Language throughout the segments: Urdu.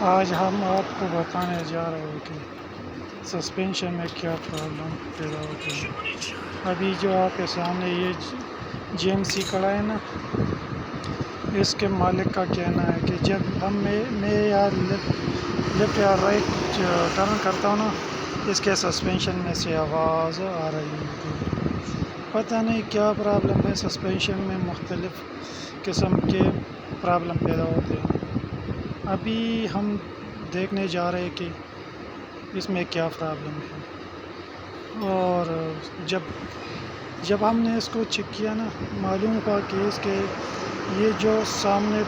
آج ہم آپ کو بتانے جا رہے ہیں کہ سسپینشن میں کیا پرابلم پیدا ہوتی ہے۔ ابھی جو آپ کے سامنے یہ GMC کڑا ہے نا، اس کے مالک کا کہنا ہے کہ جب میں یا لیفٹ یا رائٹ ٹرن کرتا ہوں نا، اس کے سسپینشن میں سے آواز آ رہی ہوتی ہے۔ پتہ نہیں کیا پرابلم ہے، سسپینشن میں مختلف قسم کے پرابلم پیدا ہوتے ہیں۔ ابھی ہم دیکھنے جا رہے ہیں کہ اس میں کیا پرابلم ہے، اور جب ہم نے اس کو چیک کیا نا، معلوم ہوا کہ اس کے یہ جو سامنے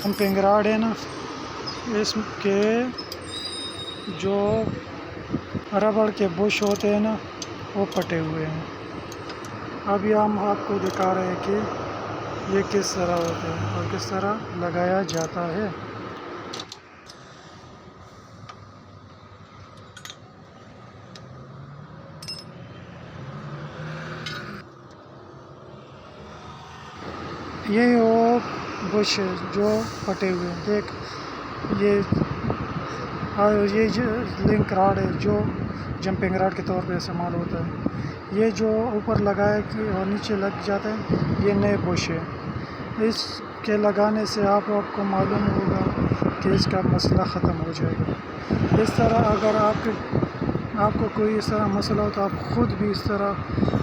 پمپنگ راڈ ہے نا، اس کے جو ربڑ کے بش ہوتے ہیں نا، وہ پھٹے ہوئے ہیں۔ ابھی ہم آپ کو دکھا رہے ہیں کہ یہ کس طرح ہوتا ہے اور کس طرح لگایا جاتا ہے۔ یہ وہ بش ہے جو پھٹے ہوئے ہیں، دیکھ یہ جو لنک راڈ ہے جو جمپنگ راڈ کے طور پہ استعمال ہوتا ہے، یہ جو اوپر لگایا کہ اور نیچے لگ جاتا ہے، یہ نئے بش ہے۔ اس کے لگانے سے آپ کو معلوم ہوگا کہ اس کا مسئلہ ختم ہو جائے گا۔ اس طرح اگر آپ کو کوئی اس طرح مسئلہ ہو تو آپ خود بھی اس طرح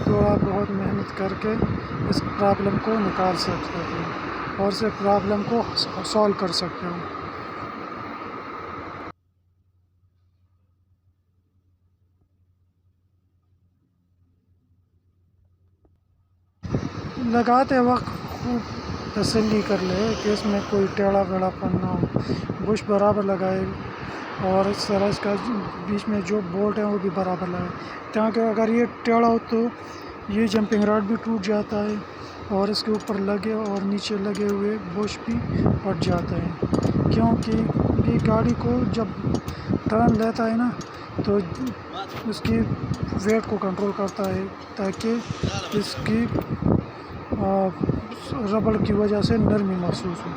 تھوڑا بہت محنت کر کے اس پرابلم کو نکال سکتے ہو اور اس پرابلم کو سولو کر سکتے ہو۔ لگاتے وقت خوب تسلی کر لے کہ اس میں کوئی ٹیڑھا ویڑھا پن نہ ہو، بش برابر لگائے، اور اس طرح اس کا بیچ میں جو بولٹ ہیں وہ بھی برابر لگائے، تاکہ اگر یہ ٹیڑھا ہو تو یہ جمپنگ راڈ بھی ٹوٹ جاتا ہے اور اس کے اوپر لگے اور نیچے لگے ہوئے بش بھی پھٹ جاتا ہے، کیونکہ یہ گاڑی کو جب ٹرن لیتا ہے نا تو اس کی ویٹ کو کنٹرول کرتا ہے، تاکہ اس کی ربڑ کی وجہ سے نرمی محسوس ہو۔